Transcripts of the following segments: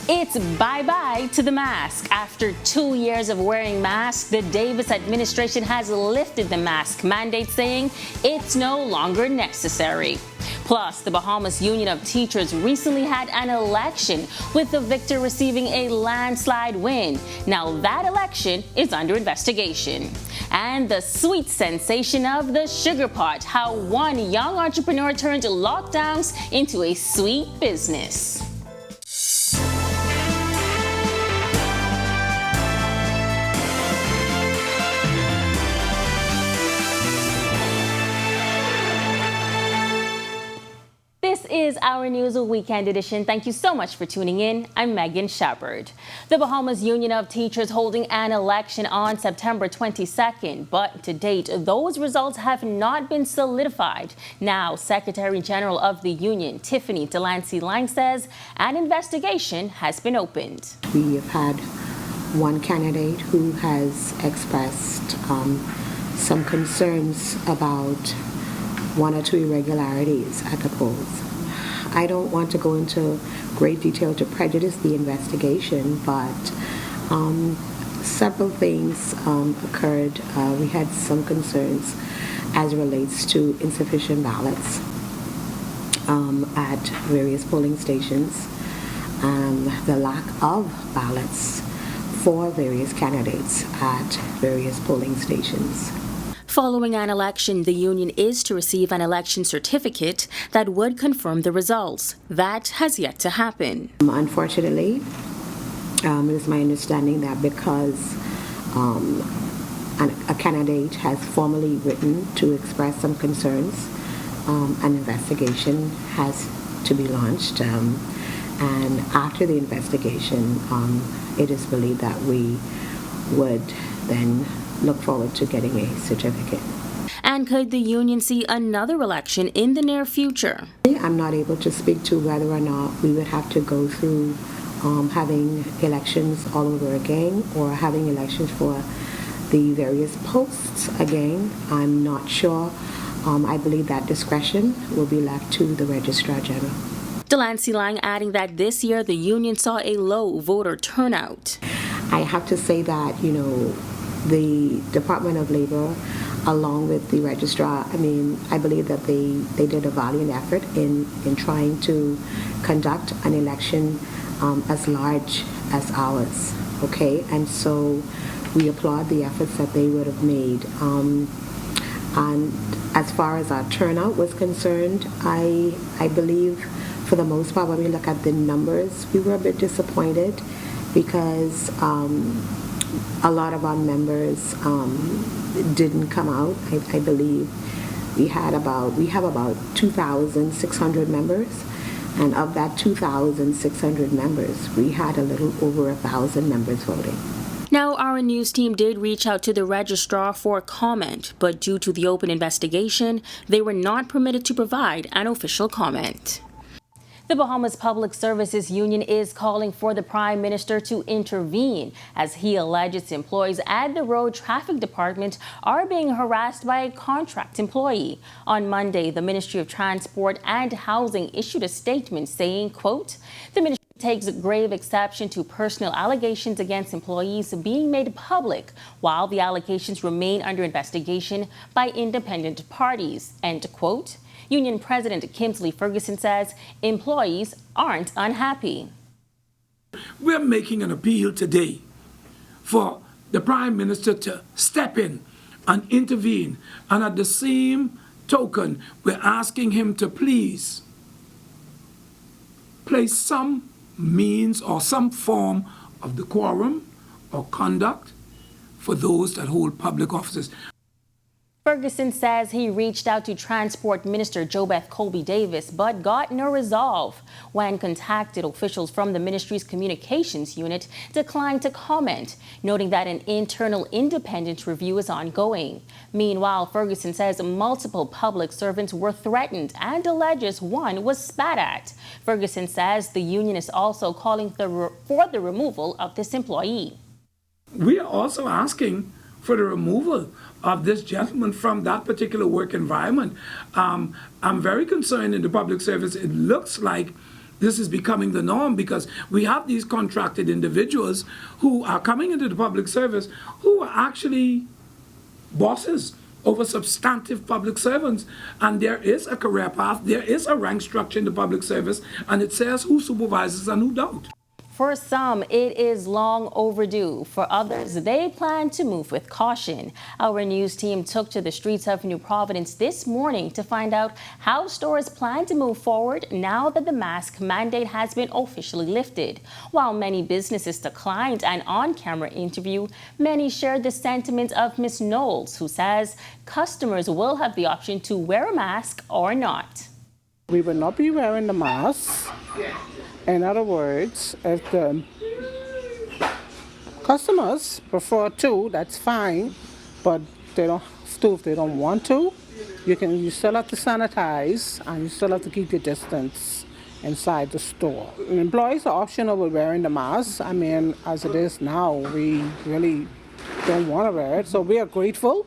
It's bye-bye to the mask. After 2 years of wearing masks, the Davis administration has lifted the mask mandate, saying it's no longer necessary. Plus, the Bahamas Union of Teachers recently had an election, with the victor receiving a landslide win. Now that election is under investigation. And the sweet sensation of the sugar pot, how one young entrepreneur turned lockdowns into a sweet business. This is our News Weekend edition. Thank you so much for tuning in. I'm Megan Shepard. The Bahamas Union of Teachers holding an election on September 22nd, but to date, those results have not been solidified. Now, Secretary General of the union, Tiffany Delancey Lang, says an investigation has been opened. We have had one candidate who has expressed some concerns about one or two irregularities at the polls. I don't want to go into great detail to prejudice the investigation, but several things occurred. We had some concerns as it relates to insufficient ballots at various polling stations, the lack of ballots for various candidates at various polling stations. Following an election, the union is to receive an election certificate that would confirm the results. That has yet to happen. Unfortunately, it is my understanding that because a candidate has formally written to express some concerns, an investigation has to be launched. And after the investigation, it is believed that we would then look forward to getting a certificate. And could the union see another election in the near future? I'm not able to speak to whether or not we would have to go through having elections all over again or having elections for the various posts again. I'm not sure. I believe that discretion will be left to the Registrar General. Delancey Lang adding that this year the union saw a low voter turnout. I have to say that, the Department of Labor, along with the registrar, I believe that they did a valiant effort in trying to conduct an election as large as ours, okay? And so we applaud the efforts that they would have made. And as far as our turnout was concerned, I believe for the most part, when we look at the numbers, we were a bit disappointed because a lot of our members didn't come out. I believe we have about 2,600 members, and of that 2,600 members, we had a little over 1,000 members voting. Now, our news team did reach out to the registrar for comment, but due to the open investigation, they were not permitted to provide an official comment. The Bahamas Public Services Union is calling for the Prime Minister to intervene as he alleges employees at the Road Traffic Department are being harassed by a contract employee. On Monday, the Ministry of Transport and Housing issued a statement saying, quote, the ministry takes grave exception to personal allegations against employees being made public while the allegations remain under investigation by independent parties, end quote. Union President Kimsley Ferguson says employees aren't unhappy. We're making an appeal today for the Prime Minister to step in and intervene. And at the same token, we're asking him to please place some means or some form of decorum or conduct for those that hold public offices. Ferguson says he reached out to Transport Minister JoBeth Colby Davis, but got no resolve. When contacted, officials from the ministry's communications unit declined to comment, noting that an internal independent review is ongoing. Meanwhile, Ferguson says multiple public servants were threatened and alleges one was spat at. Ferguson says the union is also calling for the removal of this employee. We are also asking for the removal of this gentleman from that particular work environment. I'm very concerned in the public service. It looks like this is becoming the norm because we have these contracted individuals who are coming into the public service who are actually bosses over substantive public servants. And there is a career path, there is a rank structure in the public service, and it says who supervises and who don't. For some, it is long overdue. For others, they plan to move with caution. Our news team took to the streets of New Providence this morning to find out how stores plan to move forward now that the mask mandate has been officially lifted. While many businesses declined an on-camera interview, many shared the sentiment of Ms. Knowles, who says customers will have the option to wear a mask or not. We will not be wearing the mask. In other words, if the customers prefer to, that's fine, but they don't have to if they don't want to. You still have to sanitize and you still have to keep your distance inside the store. Employees are optional with wearing the mask. I mean, as it is now, we really don't want to wear it. So we are grateful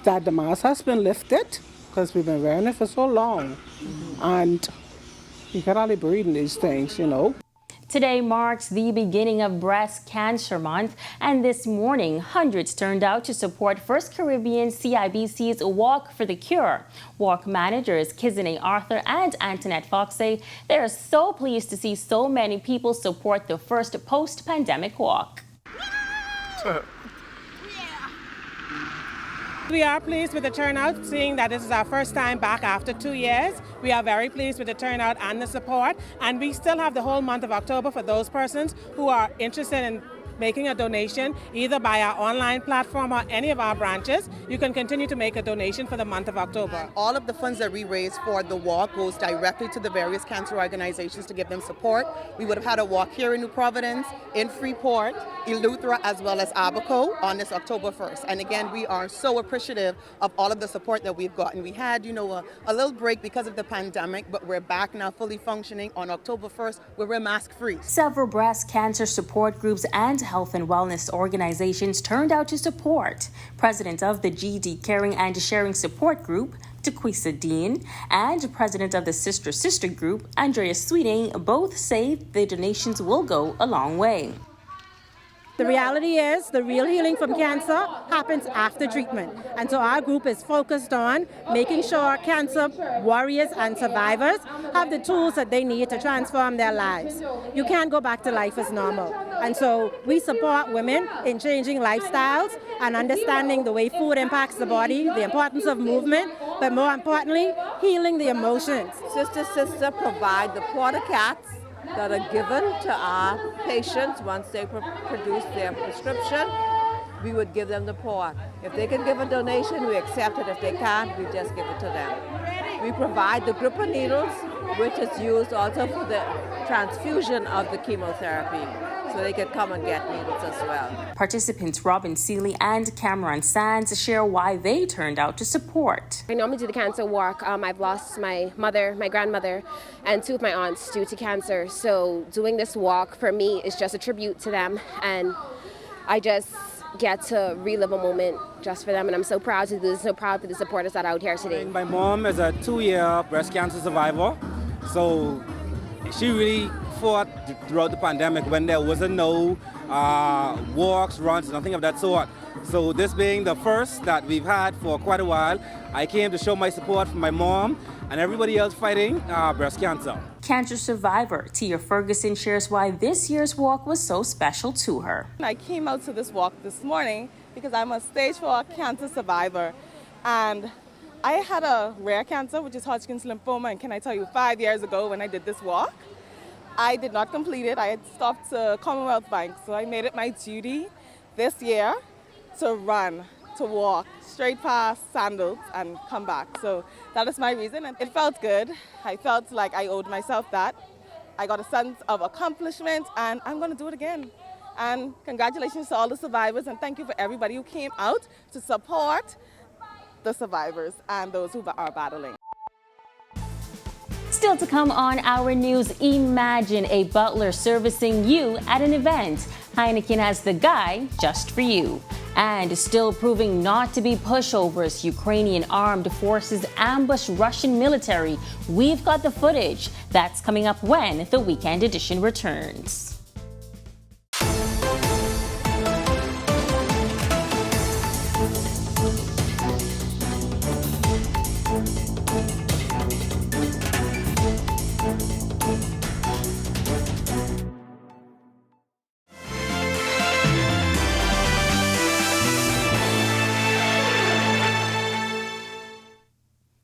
that the mask has been lifted because we've been wearing it for so long. And you can hardly breathe in these things, you know. Today marks the beginning of Breast Cancer Month, and this morning, hundreds turned out to support First Caribbean CIBC's Walk for the Cure. Walk managers Kizane Arthur and Antoinette Fox say they are so pleased to see so many people support the first post-pandemic walk. We are pleased with the turnout, seeing that this is our first time back after 2 years. We are very pleased with the turnout and the support, and we still have the whole month of October for those persons who are interested in making a donation, either by our online platform or any of our branches. You can continue to make a donation for the month of October. All of the funds that we raise for the walk goes directly to the various cancer organizations to give them support. We would have had a walk here in New Providence, in Freeport, Eleuthera, as well as Abaco on this October 1st. And again, we are so appreciative of all of the support that we've gotten. We had, a little break because of the pandemic, but we're back now fully functioning on October 1st where we're mask free. Several breast cancer support groups and health and wellness organizations turned out to support. President of the GD Caring and Sharing Support Group, Tequisa Dean, and President of the Sister Group, Andrea Sweeting, both say the donations will go a long way. The reality is the real healing from cancer happens after treatment. And so our group is focused on making sure cancer warriors and survivors have the tools that they need to transform their lives. You can't go back to life as normal. And so we support women in changing lifestyles and understanding the way food impacts the body, the importance of movement, but more importantly, healing the emotions. Sister provide the porta cats that are given to our patients once they produce their prescription. We would give them the port. If they can give a donation, we accept it. If they can't, we just give it to them. We provide the gripper needles, which is used also for the transfusion of the chemotherapy, so they can come and get needles as well. Participants Robin Seeley and Cameron Sands share why they turned out to support. I normally do the cancer walk. I've lost my mother, my grandmother, and two of my aunts due to cancer. So doing this walk for me is just a tribute to them, and I just get to relive a moment just for them, and I'm so proud to do this, so proud for the supporters that are out here today. My mom is a 2-year breast cancer survivor, so she really fought throughout the pandemic when there wasn't no walks, runs, nothing of that sort. So this being the first that we've had for quite a while, I came to show my support for my mom and everybody else fighting breast cancer. Cancer survivor Tia Ferguson shares why this year's walk was so special to her. I came out to this walk this morning because I'm a stage 4 cancer survivor, and I had a rare cancer, which is Hodgkin's lymphoma, and can I tell you, 5 years ago when I did this walk, I did not complete it. I had stopped to Commonwealth Bank, so I made it my duty this year to run, to walk straight past Sandals and come back. So that is my reason, and it felt good. I felt like I owed myself that. I got a sense of accomplishment, and I'm going to do it again. And congratulations to all the survivors, and thank you for everybody who came out to support the survivors and those who are battling. Still to come on our news, imagine a butler servicing you at an event. Heineken has the guy just for you. And still proving not to be pushovers, Ukrainian armed forces ambush Russian military. We've got the footage. That's coming up when the Weekend Edition returns.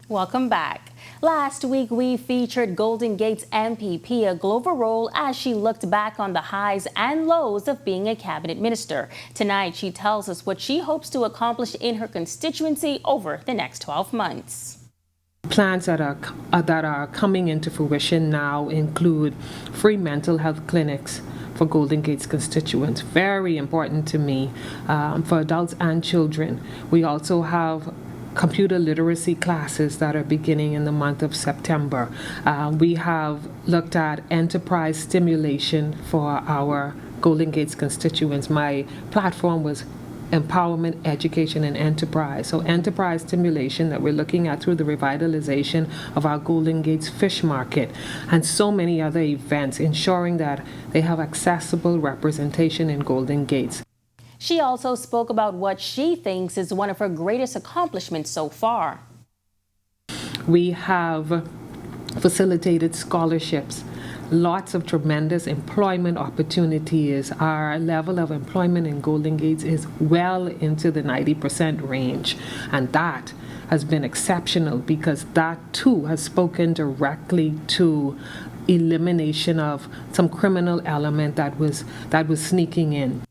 Welcome back. Last week, we featured Golden Gate's MPP, Glover Roll, as she looked back on the highs and lows of being a cabinet minister. Tonight, she tells us what she hopes to accomplish in her constituency over the next 12 months. Plans that are coming into fruition now include free mental health clinics for Golden Gate's constituents, very important to me, for adults and children. We also have computer literacy classes that are beginning in the month of September. We have looked at enterprise stimulation for our Golden Gates constituents. My platform was empowerment, education, and enterprise. So enterprise stimulation that we're looking at through the revitalization of our Golden Gates fish market and so many other events, ensuring that they have accessible representation in Golden Gates. She also spoke about what she thinks is one of her greatest accomplishments so far. We have facilitated scholarships, lots of tremendous employment opportunities. Our level of employment in Golden Gates is well into the 90% range, and that has been exceptional because that too has spoken directly to elimination of some criminal element that was sneaking in.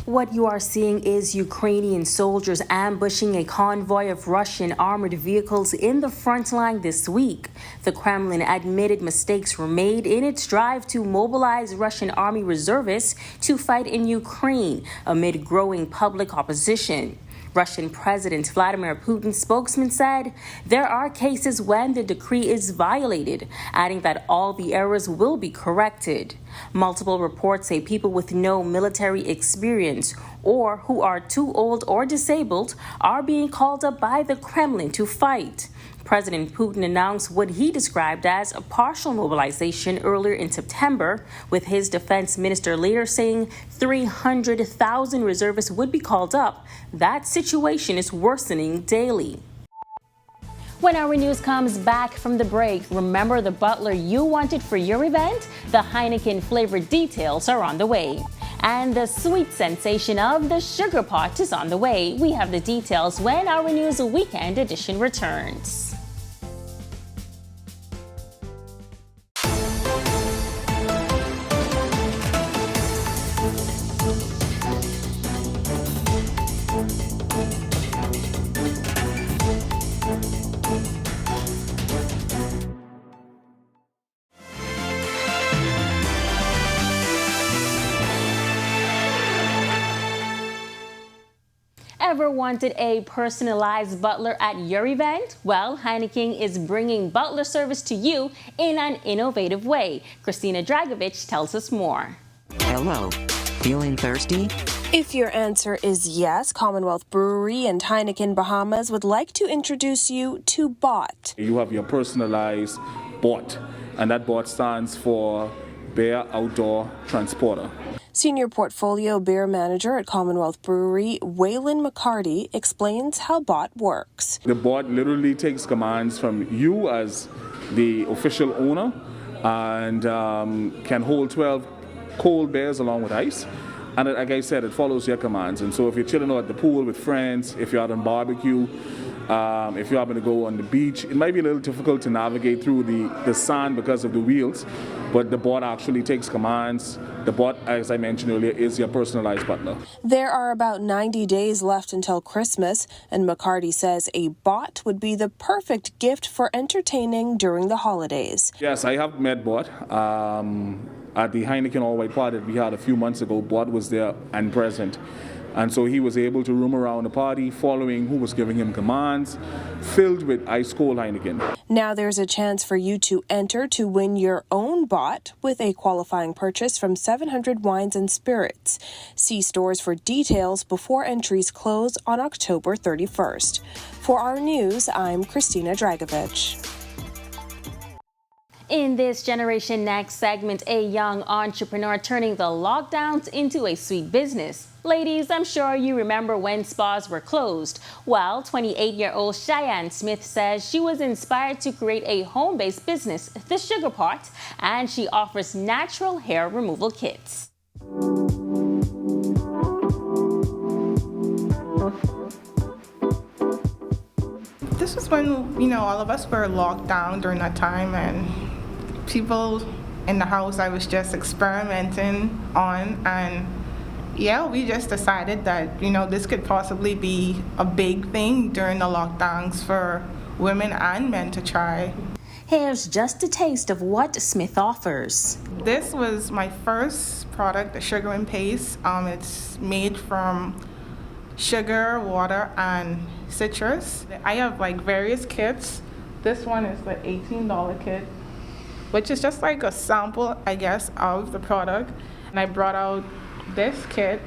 What you are seeing is Ukrainian soldiers ambushing a convoy of Russian armored vehicles in the front line this week. The Kremlin admitted mistakes were made in its drive to mobilize Russian army reservists to fight in Ukraine amid growing public opposition. Russian President Vladimir Putin's spokesman said there are cases when the decree is violated, adding that all the errors will be corrected. Multiple reports say people with no military experience or who are too old or disabled are being called up by the Kremlin to fight. President Putin announced what he described as a partial mobilization earlier in September, with his defense minister later saying 300,000 reservists would be called up. That situation is worsening daily. When our news comes back from the break, remember the butler you wanted for your event? The Heineken flavored details are on the way. And the sweet sensation of the sugar pot is on the way. We have the details when our news weekend edition returns. Ever wanted a personalized butler at your event? Well, Heineken is bringing butler service to you in an innovative way. Christina Dragovich tells us more. Hello. Feeling thirsty? If your answer is yes, Commonwealth Brewery and Heineken Bahamas would like to introduce you to BOT. You have your personalized BOT, and that BOT stands for Beer Outdoor Transporter. Senior Portfolio Beer Manager at Commonwealth Brewery, Waylon McCarty, explains how BOT works. The BOT literally takes commands from you as the official owner and can hold 12 cold beers along with ice. And like I said, it follows your commands. And so if you're chilling out at the pool with friends, if you're out on barbecue, if you happen to go on the beach, it might be a little difficult to navigate through the sand because of the wheels, but the bot actually takes commands. The bot, as I mentioned earlier, is your personalized butler. There are about 90 days left until Christmas, and McCarty says a bot would be the perfect gift for entertaining during the holidays. Yes, I have met bot. At the Heineken All White Party that we had a few months ago, bot was there and present. And so he was able to roam around the party following who was giving him commands, filled with ice cold Heineken. Now there's a chance for you to enter to win your own bot with a qualifying purchase from 700 Wines and Spirits. See stores for details before entries close on October 31st. For our news, I'm Christina Dragovich. In this Generation Next segment, a young entrepreneur turning the lockdowns into a sweet business. Ladies, I'm sure you remember when spas were closed. Well, 28-year-old Cheyenne Smith says she was inspired to create a home-based business, The Sugar Pot, and she offers natural hair removal kits. This was when, all of us were locked down during that time, and people in the house I was just experimenting on, and we just decided that, this could possibly be a big thing during the lockdowns for women and men to try. Here's just a taste of what Smith offers. This was my first product, the sugar and paste. It's made from sugar, water, and citrus. I have various kits. This one is the $18 kit, which is just like a sample, I guess, of the product. And I brought out this kit,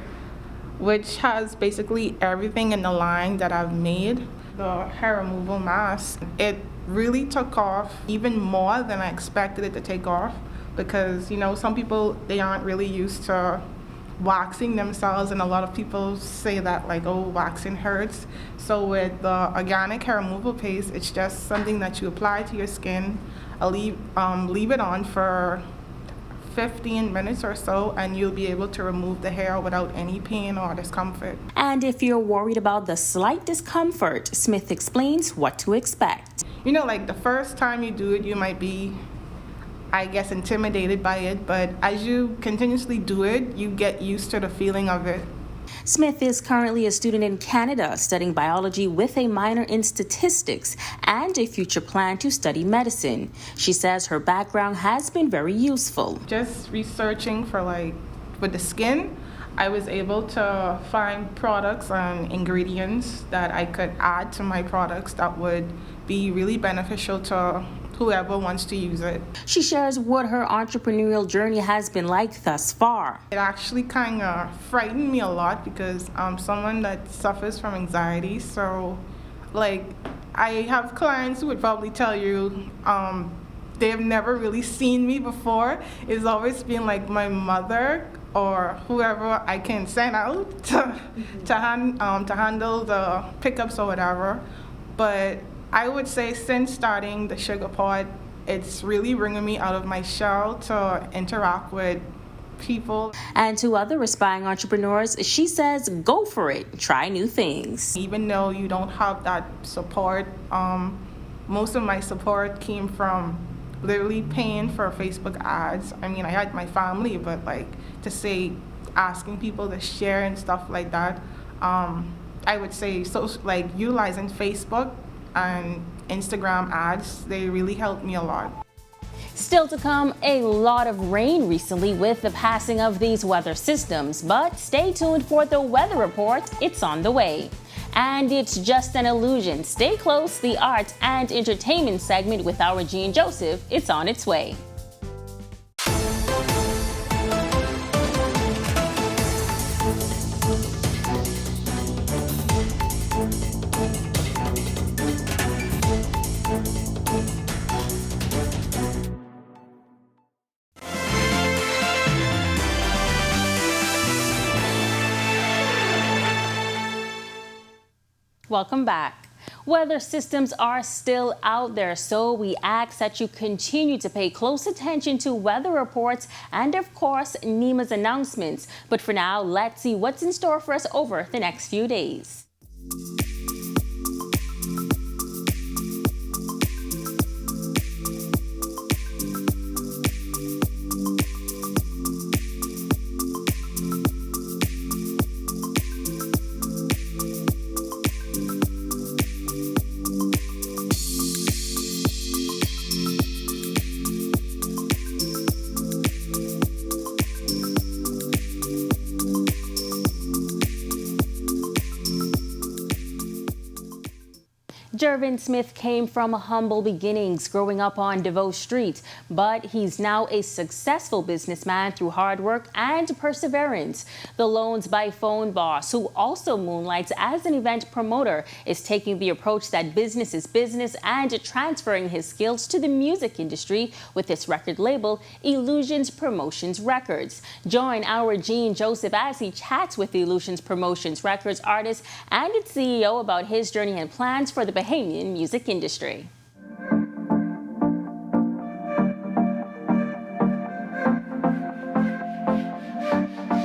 which has basically everything in the line that I've made. The hair removal mask, it really took off even more than I expected it to take off, because, some people, they aren't really used to waxing themselves, and a lot of people say that waxing hurts. So with the organic hair removal paste, it's just something that you apply to your skin. I'll leave it on for 15 minutes or so, and you'll be able to remove the hair without any pain or discomfort. And if you're worried about the slight discomfort, Smith explains what to expect. The first time you do it, you might be, I guess, intimidated by it, but as you continuously do it, you get used to the feeling of it. Smith is currently a student in Canada studying biology with a minor in statistics and a future plan to study medicine. She says her background has been very useful. Just researching for with the skin, I was able to find products and ingredients that I could add to my products that would be really beneficial to whoever wants to use it. She shares what her entrepreneurial journey has been like thus far. It actually kind of frightened me a lot, because I'm someone that suffers from anxiety. So I have clients who would probably tell you they've never really seen me before. It's always been my mother or whoever I can send out to handle the pickups or whatever. But I would say since starting the Sugar Pot, it's really bringing me out of my shell to interact with people. And to other aspiring entrepreneurs, she says, go for it, try new things. Even though you don't have that support, most of my support came from literally paying for Facebook ads. I mean, I had my family, but to say, asking people to share and stuff like that, I would say, so utilizing Facebook and Instagram ads, they really helped me a lot. Still to come, a lot of rain recently with the passing of these weather systems, but stay tuned for the weather report. It's on the way. And it's just an illusion. Stay close, the art and entertainment segment with our Jean Joseph, it's on its way. Welcome back. Weather systems are still out there, so we ask that you continue to pay close attention to weather reports and, of course, NEMA's announcements. But for now, let's see what's in store for us over the next few days. Jervin Smith came from humble beginnings growing up on DeVoe Street, but he's now a successful businessman through hard work and perseverance. The Loans by Phone boss, who also moonlights as an event promoter, is taking the approach that business is business and transferring his skills to the music industry with his record label, Illusions Promotions Records. Join our Gene Joseph as he chats with Illusions Promotions Records artist and its CEO about his journey and plans for the Bahamian music industry.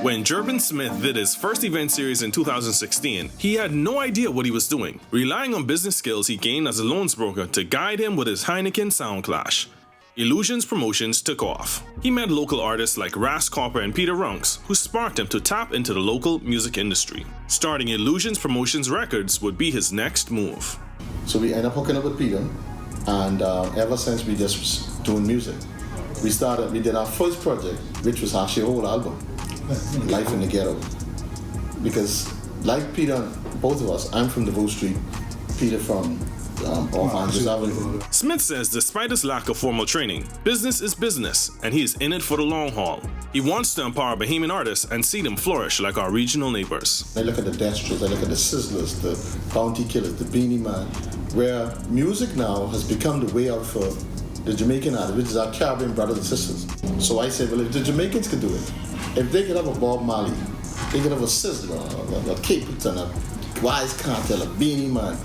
When Jervin Smith did his first event series in 2016, he had no idea what he was doing, relying on business skills he gained as a loans broker to guide him with his Heineken sound clash. Illusions Promotions took off. He met local artists like Ras Copper and Peter Runks, who sparked him to tap into the local music industry. Starting Illusions Promotions Records would be his next move. So we ended up hooking up with Peter, and ever since we just was doing music. We did our first project, which was actually a whole album, Life in the Ghetto. Because like Peter, both of us, I'm from DeVoe Street, Peter from Smith says despite his lack of formal training, business is business and he is in it for the long haul. He wants to empower Bahamian artists and see them flourish like our regional neighbors. I look at the Destros, I look at the Sizzlers, the Bounty Killers, the Beanie Man, where music now has become the way out for the Jamaican artists, which is our Caribbean brothers and sisters. So I say, well, if the Jamaicans could do it, if they could have a Bob Marley, they could have a Sizzler, a Capleton, a Wise Cartel, a Beanie Man.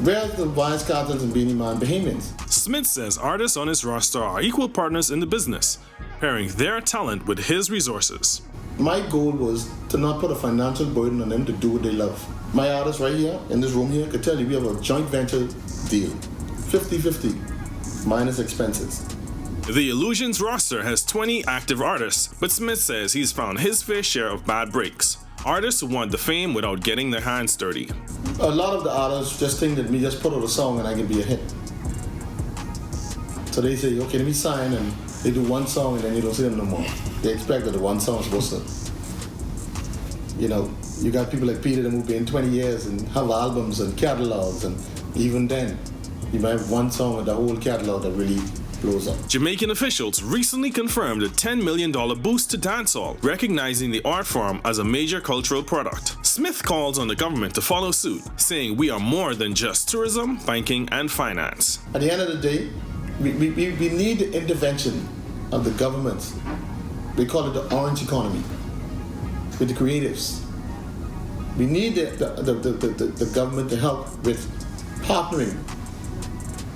Where's the Wise Cartels and Beanie Man Bahamians? Smith says artists on his roster are equal partners in the business, pairing their talent with his resources. My goal was to not put a financial burden on them to do what they love. My artists right here, in this room here, could tell you we have a joint venture deal. 50-50, minus expenses. The Illusions roster has 20 active artists, but Smith says he's found his fair share of bad breaks. Artists who want the fame without getting their hands dirty. A lot of the artists just think that me just put out a song and I can be a hit. So they say, okay, let me sign, and they do one song and then you don't see them no more. They expect that the one song is supposed to, you got people like Peter that who've been 20 years and have albums and catalogs, and even then, you might have one song with the whole catalog that really blows up. Jamaican officials recently confirmed a $10 million boost to dancehall, recognizing the art form as a major cultural product. Smith calls on the government to follow suit, saying we are more than just tourism, banking, and finance. At the end of the day, we need the intervention of the government. We call it the orange economy, with the creatives. We need the government to help with partnering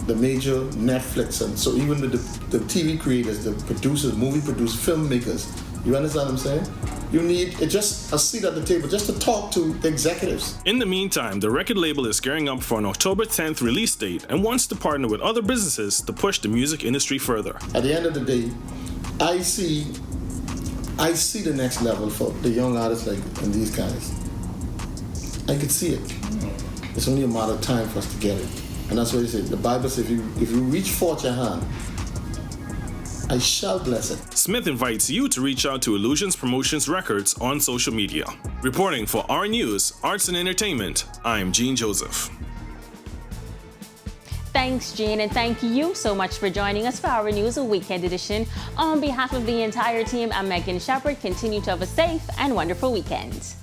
the major Netflix, and so even with the TV creators, the producers, movie producers, filmmakers. You understand what I'm saying? You need just a seat at the table just to talk to the executives. In the meantime, the record label is gearing up for an October 10th release date and wants to partner with other businesses to push the music industry further. At the end of the day, I see the next level for the young artists like and these guys. I could see it. It's only a matter of time for us to get it. And that's what he said. The Bible says, if you reach forth your hand, I shall bless it. Smith invites you to reach out to Illusions Promotions Records on social media. Reporting for our News, Arts and Entertainment, I'm Gene Joseph. Thanks, Gene, and thank you so much for joining us for our News Weekend Edition. On behalf of the entire team, I'm Megan Shepard. Continue to have a safe and wonderful weekend.